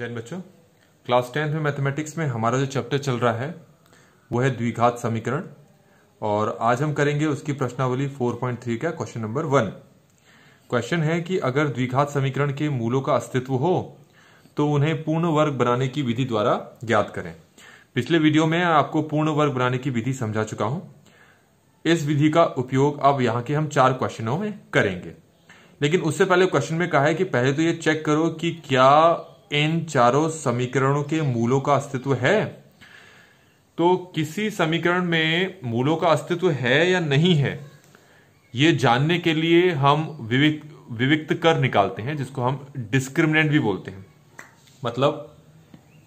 जैन बच्चों, class 10th में mathematics में हमारा जो चैप्टर चल रहा है वो है द्विघात समीकरण। और आज हम करेंगे उसकी प्रश्नावली 4.3 का क्वेश्चन नंबर 1। क्वेश्चन है कि अगर द्विघात समीकरण के मूलों का अस्तित्व हो तो उन्हें पूर्ण वर्ग बनाने की विधि द्वारा ज्ञात करें। पिछले वीडियो में आपको पूर्ण वर्ग बनाने की विधि समझा चुका हूं। इस विधि का उपयोग अब यहां के हम 4 क्वेश्चनों में करेंगे, लेकिन उससे पहले क्वेश्चन में कहा है कि पहले तो ये चेक करो कि क्या इन चारों समीकरणों के मूलों का अस्तित्व है। तो किसी समीकरण में मूलों का अस्तित्व है या नहीं है, ये जानने के लिए हम विविक्त कर निकालते हैं, जिसको हम डिस्क्रिमिनेंट भी बोलते हैं। मतलब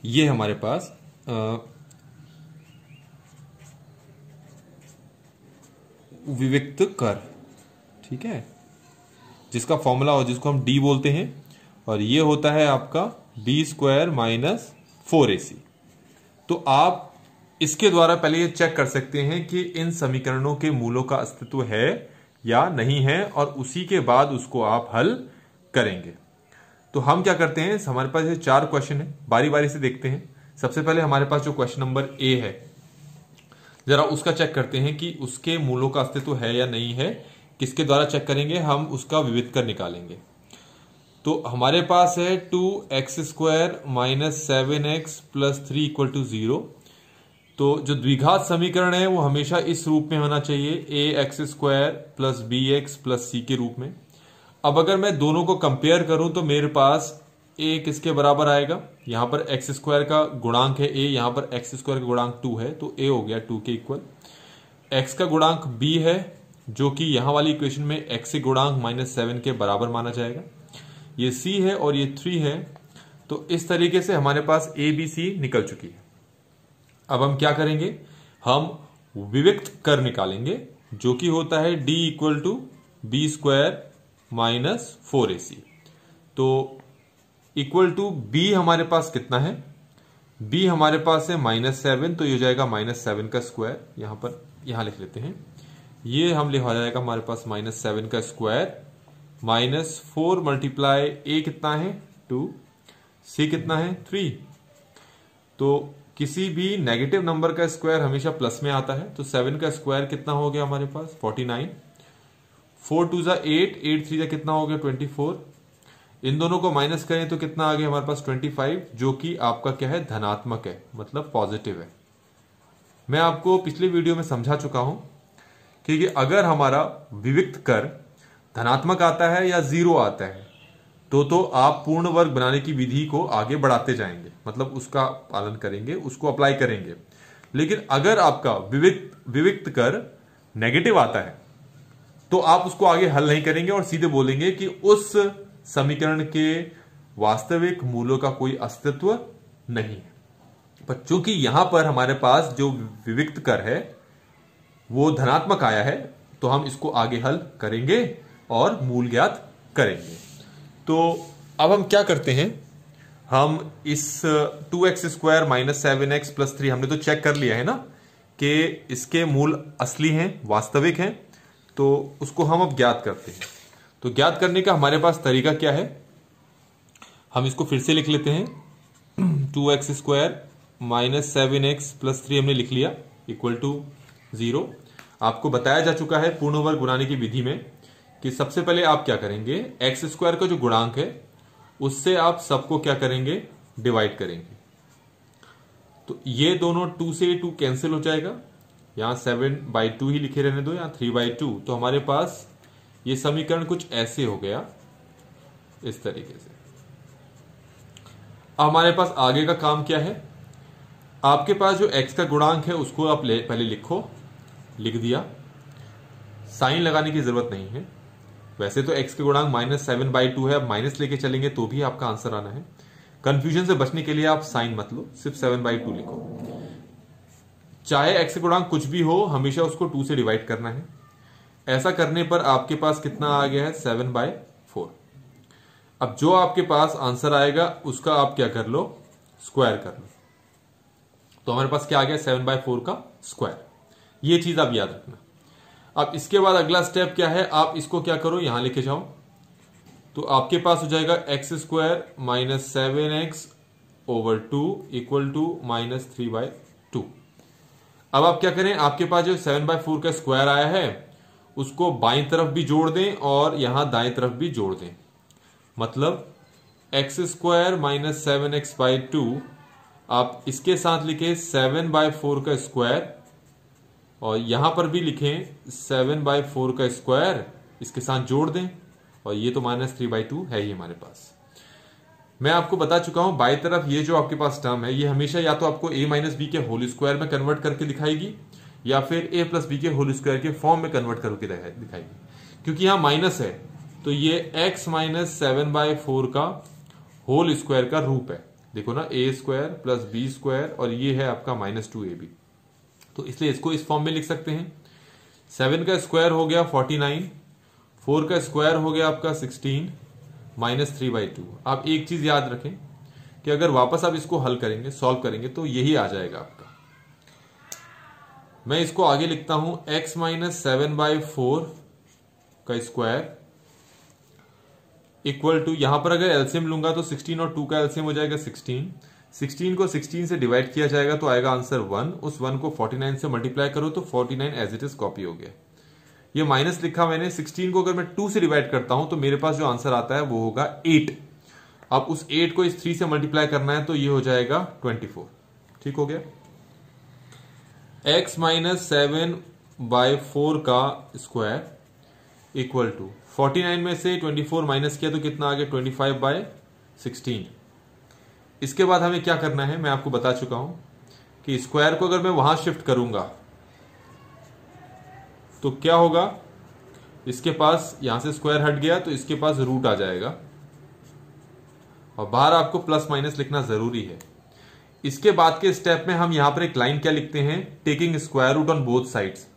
ये हमारे पास विविक्त कर, ठीक है, जिसका फॉर्मूला हो जिसको हम डी बोलते हैं, और ये होता है आपका b² माइनस 4ac। तो आप इसके द्वारा पहले ये चेक कर सकते हैं कि इन समीकरणों के मूलों का अस्तित्व है या नहीं है, और उसी के बाद उसको आप हल करेंगे। तो हम क्या करते हैं, हमारे पास ये 4 क्वेश्चन है, बारी बारी से देखते हैं। सबसे पहले हमारे पास जो क्वेश्चन नंबर ए है, जरा उसका चेक करते हैं कि उसके मूलों का अस्तित्व है या नहीं है। किसके द्वारा चेक करेंगे, हम उसका विविध कर निकालेंगे। तो हमारे पास है 2x² minus 7x plus 3 equal to 0। तो जो द्विघात समीकरण है वो हमेशा इस रूप में होना चाहिए, ax² plus bx plus c के रूप में। अब अगर मैं दोनों को कंपेयर करूं तो मेरे पास a किसके बराबर आएगा, यहां पर x² का गुणांक है a, यहां पर x² का गुणांक 2 है, तो a हो गया 2 के इक्वल। x का गुणांक b है, जो कि यहां वाली इक्वेशन में x से गुणांक -7 के बराबर माना जाएगा। ये c है और ये 3 है। तो इस तरीके से हमारे पास a b c निकल चुकी है। अब हम क्या करेंगे, हम विविक्त कर निकालेंगे, जो कि होता है d equal to b² minus 4ac। तो इक्वल टू b हमारे पास कितना है, b हमारे पास है -7, तो ये हो जाएगा -7 का स्क्वायर। यहां लिख लेते हैं, ये हम लिखा जाएगा हमारे पास -7 का स्क्वायर माइनस 4 मल्टीप्लाई a कितना है 2, c कितना है 3। तो किसी भी नेगेटिव नंबर का स्क्वायर हमेशा प्लस में आता है। तो 7 का स्क्वायर कितना हो गया हमारे पास 49, 4 2 जा 8, 8 3 जा कितना हो गया 24। इन दोनों को माइनस करें तो कितना आ गया हमारे पास 25, जो कि आपका क्या है, धनात्मक है, मतलब पॉजिटिव है। मैं आपको पिछले वीडियो में समझा चुका हूं कि अगर हमारा विविक्त कर धनात्मक आता है या 0 आता है तो आप पूर्ण वर्ग बनाने की विधि को आगे बढ़ाते जाएंगे, मतलब उसका पालन करेंगे, उसको अप्लाई करेंगे। लेकिन अगर आपका विविक्त कर नेगेटिव आता है तो आप उसको आगे हल नहीं करेंगे और सीधे बोलेंगे कि उस समीकरण के वास्तविक मूलों का कोई अस्तित्व नहीं है। पर चूंकि यहां पर हमारे पास जो विविक्त कर है वो धनात्मक आया है, तो हम इसको आगे हल करेंगे और मूल ज्ञात करेंगे। तो अब हम क्या करते हैं, हम इस 2x² माइनस 7x प्लस 3 हमने तो चेक कर लिया है ना कि इसके मूल असली हैं, वास्तविक हैं, तो उसको हम अब ज्ञात करते हैं। तो ज्ञात करने का हमारे पास तरीका क्या है, हम इसको फिर से लिख लेते हैं। 2x² माइनस 7x प्लस 3 हमने लिख लिया इक्वल टू 0। आपको बताया जा चुका है पूर्ण वर्ग बनाने की विधि में कि सबसे पहले आप क्या करेंगे, x² का जो गुणांक है उससे आप सबको क्या करेंगे, डिवाइड करेंगे। तो ये दोनों 2 से 2 कैंसिल हो जाएगा, यहां 7/2 ही लिखे रहने दो, यहां 3/2। तो हमारे पास ये समीकरण कुछ ऐसे हो गया, इस तरीके से। अब हमारे पास आगे का काम क्या है, आपके पास जो x का गुणांक है उसको आप पहले लिख दिया, साइन लगाने की जरूरत नहीं है। वैसे तो x के गुणांक -7/2 है, अब माइनस लेके चलेंगे तो भी आपका आंसर आना है। कंफ्यूजन से बचने के लिए आप साइन मत लो, सिर्फ 7/2 लिखो। चाहे x के गुणांक कुछ भी हो, हमेशा उसको 2 से डिवाइड करना है। ऐसा करने पर आपके पास कितना आ गया है 7/4। अब जो आपके पास आंसर आएगा उसका आप क्या कर लो, स्क्वायर कर लो। तो हमारे पास क्या आ गया 7/4 का स्क्वायर। ये चीज आप याद रखना। अब इसके बाद अगला स्टेप क्या है, आप इसको क्या करो, यहां लेके जाओ। तो आपके पास हो जाएगा x² minus 7x over 2 equal to -3/2। अब आप क्या करें, आपके पास जो 7/4 का स्क्वायर आया है उसको बाईं तरफ भी जोड़ दें और यहां दाएं तरफ भी जोड़ दें। मतलब x² माइनस 7x/2 आप इसके साथ लिखें 7/4 का स्क्वायर और यहां पर भी लिखें 7/4 का स्क्वायर, इसके साथ जोड़ दें और ये तो -3/2 है ही हमारे पास। मैं आपको बता चुका हूं बाई तरफ ये जो आपके पास टर्म है ये हमेशा या तो आपको a माइनस बी के होल स्क्वायर में कन्वर्ट करके दिखाएगी या फिर a प्लस बी के होल स्क्वायर के फॉर्म में कन्वर्ट करके दिखाएगी। क्योंकि यहां माइनस है तो ये x माइनस 7/4 का होल स्क्वायर का रूप है। देखो ना, a² प्लस b² और ये है आपका -2ab, तो इसलिए इसको इस फॉर्म में लिख सकते हैं। 7 का स्क्वायर हो गया 49, 4 का स्क्वायर हो गया आपका 16 -3/2। आप एक चीज याद रखें कि अगर वापस आप इसको हल करेंगे, सॉल्व करेंगे तो यही आ जाएगा आपका। मैं इसको आगे लिखता हूं x माइनस 7/4 का स्क्वायर इक्वल टू, यहां पर अगर एलसीएम लूंगा तो 16 और 2 का एलसीएम हो जाएगा 16। 16 को 16 से डिवाइड किया जाएगा तो आएगा आंसर 1। उस 1 को 49 से मल्टीप्लाई करो तो 49 एज इट इज कॉपी हो गया। ये माइनस लिखा मैंने, 16 को अगर मैं 2 से डिवाइड करता हूं तो मेरे पास जो आंसर आता है वो होगा 8। अब उस 8 को इस 3 से मल्टीप्लाई करना है तो ये हो जाएगा 24। ठीक हो गया। x माइनस 7/4 का स्क्वायर इक्वल टू 49 में से 24 माइनस किया तो कितना आ गया 25/16। इसके बाद हमें क्या करना है मैं आपको बता चुका हूं कि स्क्वायर को अगर मैं वहां शिफ्ट करूंगा तो क्या होगा, इसके पास यहां से स्क्वायर हट गया तो इसके पास रूट आ जाएगा और बाहर आपको प्लस माइनस लिखना जरूरी है। इसके बाद के स्टेप में हम यहां पर एक लाइन क्या लिखते हैं, taking square root on both sides,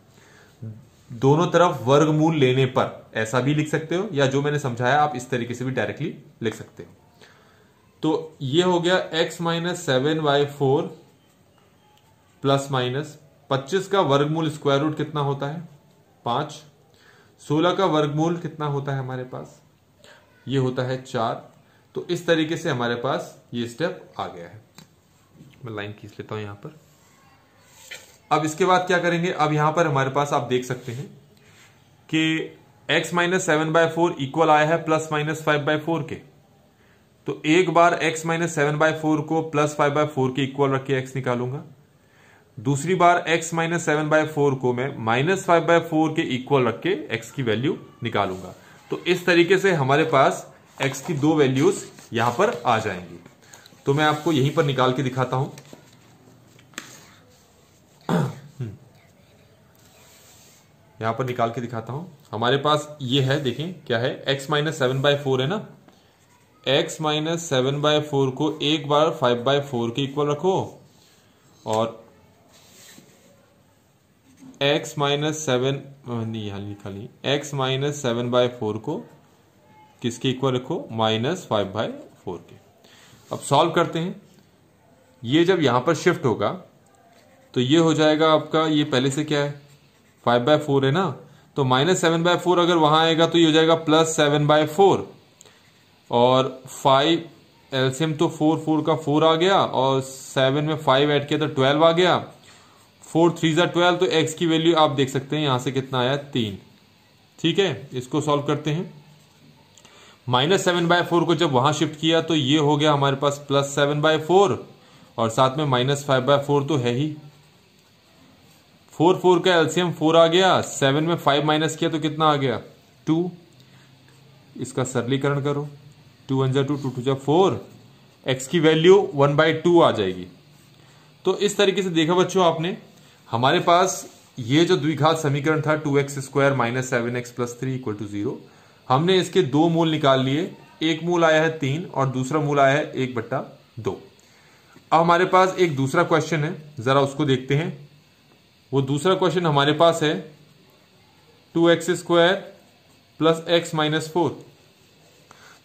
दोनों तरफ वर्गमूल लेने पर। ऐसा भी लिख सकते हो या जो मैंने समझाया आप इस तरीके से भी डायरेक्टली लिख सकते हो। तो ये हो गया x माइनस 7/4 प्लस माइनस 25 का वर्गमूल स्क्वायर रूट कितना होता है 5। 16 का वर्गमूल कितना होता है हमारे पास, ये होता है 4। तो इस तरीके से हमारे पास ये स्टेप आ गया है। मैं लाइन खींच लेता हूं यहां पर। अब इसके बाद क्या करेंगे, अब यहां पर हमारे पास आप देख सकते हैं कि x माइनस 7/4 इक्वल आया है प्लस माइनस 5/4 के। तो एक बार x माइनस 7/4 को प्लस 5/4 के इक्वल रख के x निकालूंगा, दूसरी बार x माइनस 7/4 को मैं माइनस 5/4 के इक्वल रख के x की वैल्यू निकालूंगा। तो इस तरीके से हमारे पास x की दो वैल्यूज यहां पर आ जाएंगी। तो मैं आपको यहीं पर निकाल के दिखाता हूं। यहां पर निकाल के दिखाता हूं। हमारे पास ये है, देखें क्या है, x माइनस 7/4 है ना। x माइनस 7/4 को एक बार 5/4 के इक्वल रखो और x माइनस 7 नहीं, यहां लिखा नहीं, x माइनस 7/4 को किसके इक्वल रखो, माइनस 5/4 के। अब सॉल्व करते हैं। ये जब यहां पर शिफ्ट होगा तो ये हो जाएगा आपका, ये पहले से क्या है 5/4 है ना, तो माइनस 7/4 अगर वहां आएगा तो ये हो जाएगा प्लस 7/4 और 5 एलसीएम तो 4 का 4 आ गया और 7 में 5 ऐड किया तो 12 आ गया। 4 3 जा 12, तो x की वैल्यू आप देख सकते हैं यहां से कितना आया 3। ठीक है, इसको सॉल्व करते हैं। माइनस 7/4 को जब वहां शिफ्ट किया तो ये हो गया हमारे पास प्लस 7/4 और साथ में माइनस 5/4 तो है ही। 4 का एलसीएम 4 आ गया, 7 में 5 माइनस किया तो कितना आ गया 2। इसका सरलीकरण करो, 2 1 जा 2, 2 2 जा 4, x की वैल्यू 1/2 आ जाएगी। तो इस तरीके से देखा बच्चों आपने, हमारे पास ये जो द्विघात समीकरण था 2x² minus 7x plus 3 equal to 0, हमने इसके दो मूल निकाल लिए। एक मूल आया है 3 और दूसरा मूल आया है 1/2। अब हमारे पास एक दूसरा क्वेश्चन है, जरा उसको देखते हैं। वो दूसरा क्वेश्चन हमारे पास है 2x² प्लस x माइनस 4।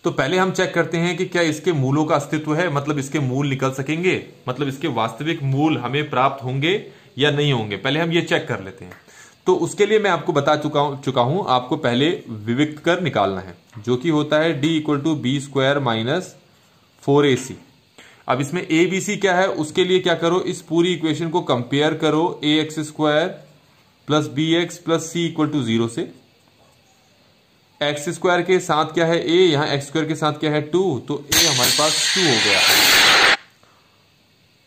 तो पहले हम चेक करते हैं कि क्या इसके मूलों का अस्तित्व है, मतलब इसके मूल निकल सकेंगे, मतलब इसके वास्तविक मूल हमें प्राप्त होंगे या नहीं होंगे। पहले हम ये चेक कर लेते हैं। तो उसके लिए मैं आपको बता चुका हूं, आपको पहले विविक्त कर निकालना है, जो कि होता है d equal to b² minus 4ac। अब इसमें ए बी सी क्या है, उसके लिए क्या करो, इस पूरी इक्वेशन को कंपेयर करो A x square plus B x plus C equal to 0 से। एक्स स्क्वायर के साथ क्या है ए, यहां एक्स स्क्वायर के साथ क्या है 2, तो ए हमारे पास 2 हो गया।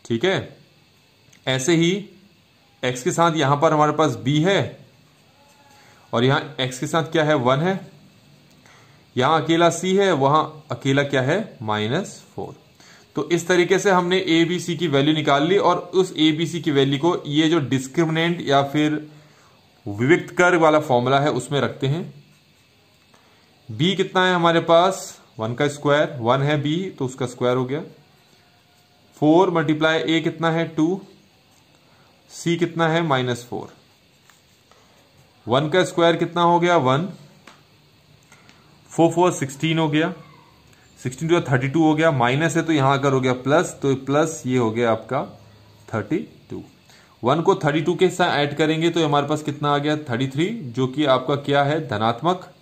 ठीक है, ऐसे ही एक्स के साथ यहां पर हमारे पास बी है और यहां एक्स के साथ क्या है 1 है, यहां अकेला सी है, वहां अकेला क्या है -4। तो इस तरीके से हमने ए बी सी की वैल्यू निकाल ली और उस ए बी सी की वैल्यू को ये जो डिस्क्रिमिनेंट या फिर विविक्त कर वाला फॉर्मूला है उसमें रखते हैं। b कितना है हमारे पास 1 का स्क्वायर, 1 है b तो उसका स्क्वायर हो गया। 4 मल्टीप्लाई a कितना है 2, c कितना है -4। 1 का स्क्वायर कितना हो गया 1, 4 4 16 हो गया, 16 जो 32 हो गया, माइनस है तो यहां अगर हो गया प्लस, तो प्लस ये हो गया आपका 32। 1 को 32 के साथ ऐड करेंगे तो हमारे पास कितना आ गया 33, जो कि आपका क्या है धनात्मक।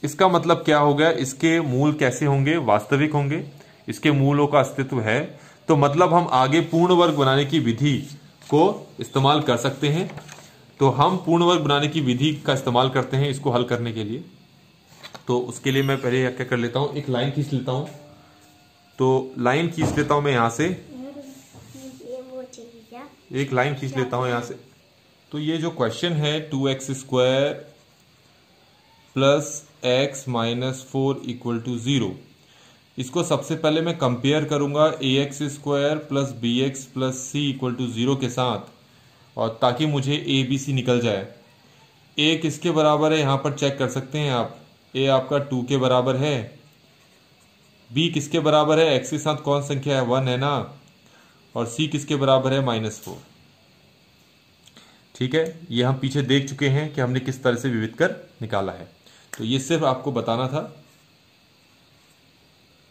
इसका मतलब क्या हो गया, इसके मूल कैसे होंगे, वास्तविक होंगे, इसके मूलों का अस्तित्व है। तो मतलब हम आगे पूर्ण वर्ग बनाने की विधि को इस्तेमाल कर सकते हैं। तो हम पूर्ण वर्ग बनाने की विधि का इस्तेमाल करते हैं इसको हल करने के लिए। तो उसके लिए मैं पहले क्या कर लेता हूं, एक लाइन खींच लेता हूं। तो लाइन खींच लेता हूं मैं यहां से, एक लाइन खींच लेता हूं यहां से। तो ये जो क्वेश्चन है 2x square plus x -4 equal to 0, इसको सबसे पहले मैं कंपेयर करूंगा a x square plus B x plus C equal to 0 के साथ, और ताकि मुझे ए बी सी निकल जाए। ए किसके बराबर है यहां पर चेक कर सकते हैं आप, ए आपका 2 के बराबर है। बी किसके बराबर है, एक्स के साथ कौन संख्या है 1 है ना, और सी किसके बराबर है -4। ठीक है, ये हम पीछे देख चुके हैं कि हमने किस तरह से विविध कर निकाला है। तो ये सिर्फ आपको बताना था।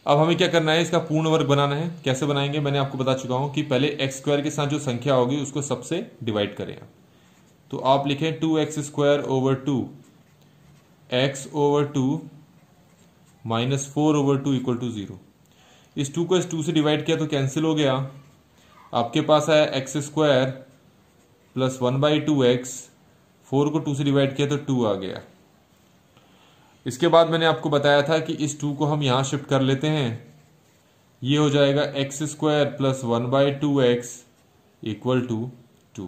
अब हमें क्या करना है, इसका पूर्ण वर्ग बनाना है। कैसे बनाएंगे मैंने आपको बता चुका हूं कि पहले एक्स स्क्वायर के साथ जो संख्या होगी उसको सबसे डिवाइड करें। तो आप लिखें 2x square over 2 x over 2 -4 over 2 equal to 0। इस 2 को इस 2 से डिवाइड किया तो कैंसिल हो गया। आपके पास आया एक्स स्क्वायर प्लस 1/2x, 4 को 2 से डिवाइड किया तो 2 आ गया। इसके बाद मैंने आपको बताया था कि इस 2 को हम यहां शिफ्ट कर लेते हैं, ये हो जाएगा x square plus 1/2x equal to 2।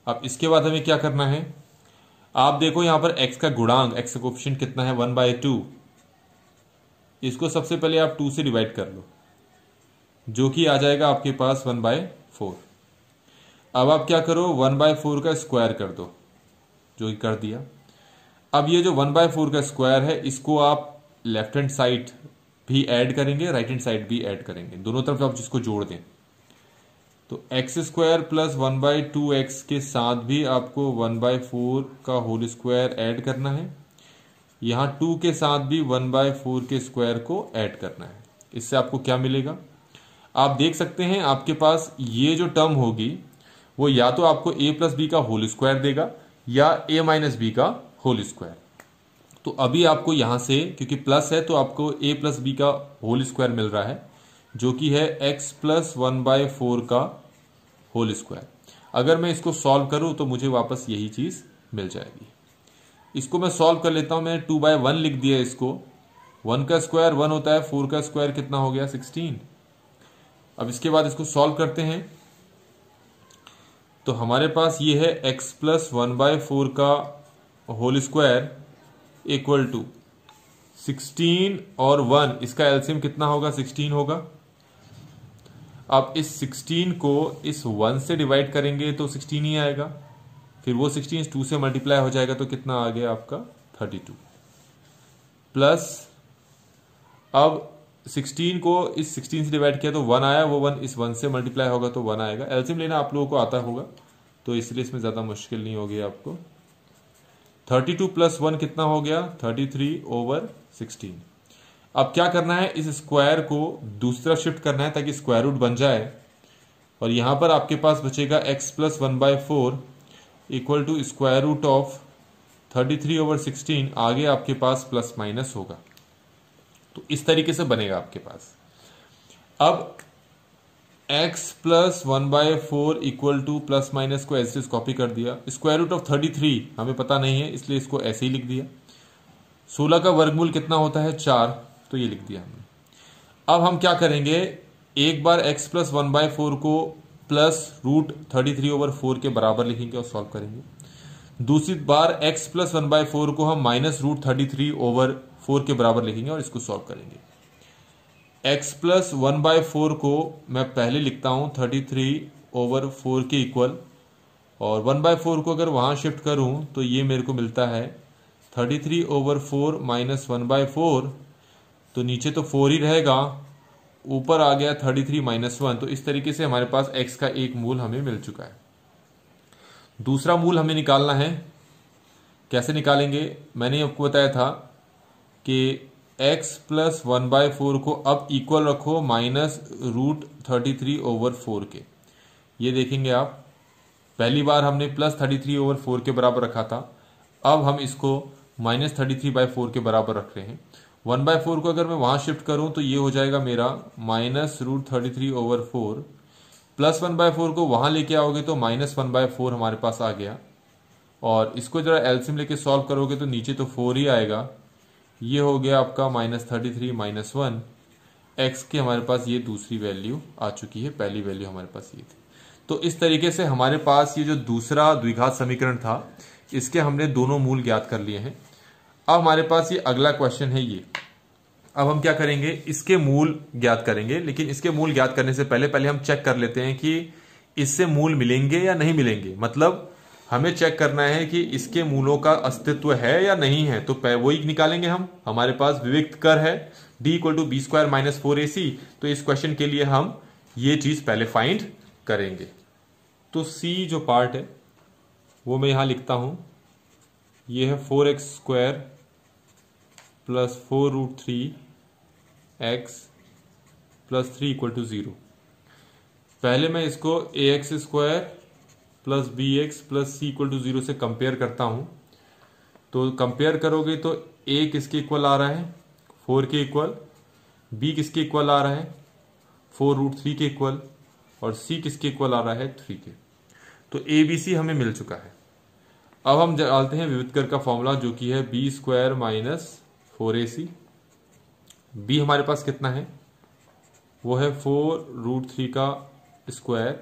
अब इसके बाद हमें क्या करना है, आप देखो यहां पर x का गुणांक, x का कोएफिशिएंट कितना है 1/2, इसको सबसे पहले आप 2 से डिवाइड कर लो, जो कि आ जाएगा आपके पास 1/4। अब आप क्या करो 1/4 का स्क्वायर कर दो, जो कि कर दिया। अब ये जो 1/4 का स्क्वायर है इसको आप लेफ्ट हैंड साइड भी ऐड करेंगे, राइट हैंड साइड भी ऐड करेंगे, दोनों तरफ आप जिसको जोड़ दें। तो एक्स स्क्वायर प्लस 1/2x के साथ भी आपको 1/4 का होल स्क्वायर ऐड करना है, यहां 2 के साथ भी 1/4 के स्क्वायर को ऐड करना है। इससे आपको क्या मिलेगा, आप देख सकते हैं आपके पास ये जो टर्म होगी वो या तो आपको a प्लस बी का होल स्क्वायर देगा या a माइनस बी का होल स्क्वायर। तो अभी आपको यहां से क्योंकि प्लस है तो आपको a प्लस बी का होल स्क्वायर मिल रहा है, जो कि है x प्लस 1/4 का होल स्क्वायर। अगर मैं इसको सॉल्व करूं तो मुझे वापस यही चीज मिल जाएगी। इसको मैं सॉल्व कर लेता हूं, मैंने 2/1 लिख दिया इसको। 1 का स्क्वायर 1 होता है, 4 का स्क्वायर कितना हो गया 16। अब इसके बाद इसको सॉल्व करते हैं तो हमारे पास ये है x प्लस 1/4 का होल स्क्वायर इक्वल टू 16 और 1, इसका एलसीएम कितना होगा 16 होगा। अब इस 16 को इस 1 से डिवाइड करेंगे तो 16 ही आएगा, फिर वो 16 इस 2 से मल्टीप्लाई हो जाएगा तो कितना आ गया आपका 32, प्लस अब 16 को इस 16 से डिवाइड किया तो 1 आया, वो 1 इस 1 से मल्टीप्लाई होगा तो 1 आएगा। एलसीएम लेना आप लोगों को आता होगा तो इसलिए इसमें ज्यादा मुश्किल नहीं होगी आपको। 32 प्लस 1 कितना हो गया 33 ओवर 16। अब क्या करना है, इस स्क्वायर को दूसरा शिफ्ट करना है ताकि स्क्वायर रूट बन जाए, और यहां पर आपके पास बचेगा x plus 1/4 equal to square root of 33 over 16। आगे आपके पास प्लस माइनस होगा, तो इस तरीके से बनेगा आपके पास। अब x plus 1/4 equal two plus minus को ऐसे कॉपी कर दिया। स्क्वायर रूट ऑफ 33 हमें पता नहीं है, इसलिए इसको ऐसे ही लिख दिया। 16 का वर्गमूल कितना होता है 4, तो ये लिख दिया हमने। अब हम क्या करेंगे, एक बार x प्लस 1/4 को प्लस रूट 33/4 के बराबर लिखेंगे और सॉल्व करेंगे। दूसरी बार x प्लस 1/4 को हम माइनस रूट 33/4 के बराबर लिखेंगे और इसको सॉल्व करेंगे। x प्लस 1/4 को मैं पहले लिखता हूं 33/4 के इक्वल, और 1/4 को अगर वहां शिफ्ट करूं तो ये मेरे को मिलता है 33/4 माइनस 1/4, तो नीचे तो 4 ही रहेगा, ऊपर आ गया 33 माइनस 1। तो इस तरीके से हमारे पास x का एक मूल हमें मिल चुका है। दूसरा मूल हमें निकालना है। कैसे निकालेंगे, मैंने आपको बताया था कि x प्लस 1/4 को अब इक्वल रखो माइनस रूट 33/4 के। ये देखेंगे आप, पहली बार हमने प्लस 33/4 के बराबर रखा था, अब हम इसको माइनस 33/4 के बराबर रख रहे हैं। 1/4 को अगर मैं वहां शिफ्ट करूं तो ये हो जाएगा मेरा माइनस रूट 33/4, प्लस 1/4 को वहां लेके आओगे तो माइनस 1/4 हमारे पास आ गया, और इसको जरा एलसीएम लेके सॉल्व करोगे तो नीचे तो 4 ही आएगा। ये हो गया आपका माइनस 33 माइनस 1। एक्स की हमारे पास ये दूसरी वैल्यू आ चुकी है, पहली वैल्यू हमारे पास ये थी। तो इस तरीके से हमारे पास ये जो दूसरा द्विघात समीकरण था, इसके हमने दोनों मूल ज्ञात कर लिए हैं। अब हमारे पास ये अगला क्वेश्चन है ये। अब हम क्या करेंगे, इसके मूल ज्ञात करेंगे, लेकिन इसके मूल ज्ञात करने से पहले हम चेक कर लेते हैं कि इससे मूल मिलेंगे या नहीं मिलेंगे। मतलब हमें चेक करना है कि इसके मूलों का अस्तित्व है या नहीं है, तो वही निकालेंगे हम। हमारे पास विविक्त कर है d equal to B square minus 4ac, तो इस क्वेश्चन के लिए हम ये चीज पहले फाइंड करेंगे। तो c जो पार्ट है वो मैं यहां लिखता हूं, ये है 4x square plus 4 root 3x plus 3 equal to 0। पहले मैं इसको ax square plus B x plus C equal to 0 से कंपेयर करता हूं। तो कंपेयर करोगे तो a किसके इक्वल आ रहा है 4 के इक्वल, b किसके इक्वल आ रहा है 4 रूट 3 के इक्वल, और c किसके इक्वल आ रहा है 3 के। तो ए बी सी हमें मिल चुका है। अब हम डालते हैं विविध कर का फॉर्मूला, जो कि है B square minus 4ac। b हमारे पास कितना है, वो है 4 रूट 3 का स्क्वायर,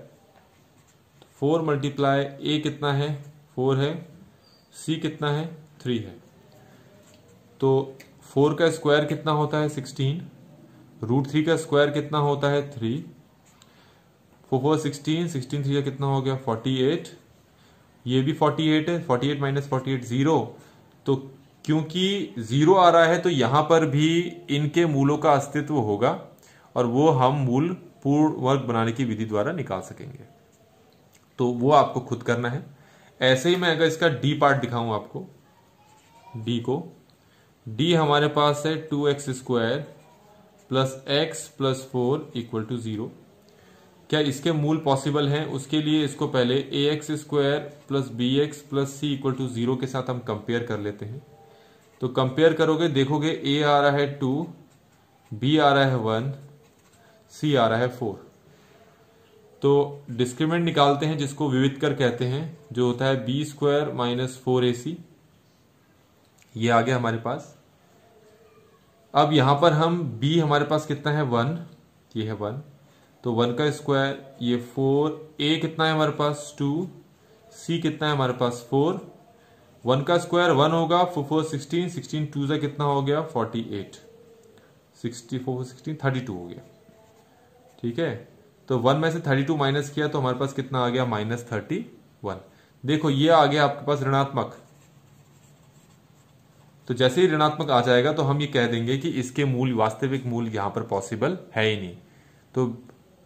4 मल्टीप्लाई a कितना है 4 है, c कितना है 3 है। तो 4 का स्क्वायर कितना होता है 16, रूट 3 का स्क्वायर कितना होता है 3, 4 4 16, 16 3 का कितना हो गया 48, ये भी 48 है, 48 माइनस 48 0। तो क्योंकि 0 आ रहा है तो यहां पर भी इनके मूलों का अस्तित्व होगा, और वो हम मूल पूर्ण वर्ग बनाने की विधि द्वारा निकाल सकेंगे। तो वो आपको खुद करना है। ऐसे ही मैं अगर इसका डी पार्ट दिखाऊं आपको, डी को, डी हमारे पास है 2x square plus x plus 4 equal to 0। क्या इसके मूल पॉसिबल हैं, उसके लिए इसको पहले ax square plus bx plus c equal to 0 के साथ हम कंपेयर कर लेते हैं। तो कंपेयर करोगे देखोगे a आ रहा है 2, b आ रहा है 1, c आ रहा है 4। तो डिस्क्रिमिनेंट निकालते हैं, जिसको विविध कर कहते हैं, जो होता है बी स्क्वायर माइनस 4ac। ये आ गया हमारे पास। अब यहां पर हम b हमारे पास कितना है 1, ये है 1, तो 1 का स्क्वायर ये 4, a कितना है हमारे पास 2, c कितना है हमारे पास 4, 1 का स्क्वायर 1 होगा, 4 4 16, 16 2 से कितना हो गया 48, 64 16 32 हो गया। ठीक है, तो 1 में से 32 माइनस किया तो हमारे पास कितना आ गया माइनस 31। देखो ये आ गया आपके पास ऋणात्मक। तो जैसे ही ऋणात्मक आ जाएगा तो हम ये कह देंगे कि इसके मूल, वास्तविक मूल यहां पर पॉसिबल है ही नहीं। तो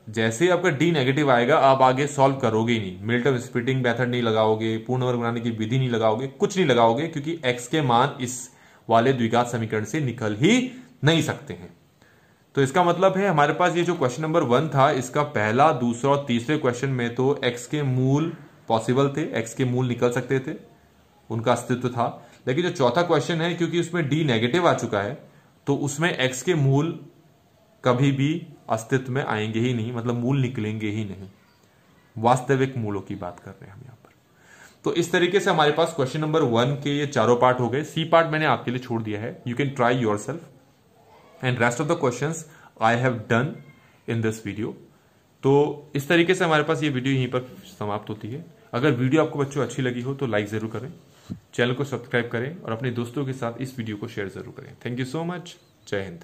जैसे ही आपका डी नेगेटिव आएगा आप आगे सॉल्व करोगे ही नहीं, मिल्टन स्प्लिटिंग मेथड नहीं लगाओगे, पूर्ण वर्ग बनाने की विधि नहीं लगाओगे, कुछ नहीं लगाओगे, क्योंकि एक्स के मान इस वाले द्विघात समीकरण से निकल ही नहीं सकते हैं। तो इसका मतलब है हमारे पास ये जो क्वेश्चन नंबर 1 था, इसका पहला, दूसरा और तीसरे क्वेश्चन में तो एक्स के मूल पॉसिबल थे, एक्स के मूल निकल सकते थे, उनका अस्तित्व था। लेकिन जो चौथा क्वेश्चन है, क्योंकि उसमें डी नेगेटिव आ चुका है, तो उसमें एक्स के मूल कभी भी अस्तित्व में आएंगे ही नहीं, मतलब मूल निकलेंगे ही नहीं। वास्तविक मूलों की बात कर रहे हैं हम यहाँ पर। तो इस तरीके से हमारे पास क्वेश्चन नंबर 1 के ये चारों पार्ट हो गए। सी पार्ट मैंने आपके लिए छोड़ दिया है, you can try yourself and rest of the questions I have done in this video. तो इस तरीके से हमारे पास ये वीडियो यहीं पर समाप्त होती है। अगर वीडियो आपको बच्चों अच्छी लगी हो तो लाइक जरूर करें, चैनल को सब्सक्राइब करें और अपने दोस्तों के साथ इस वीडियो को शेयर जरूर करें। Thank you so much. जय हिंद।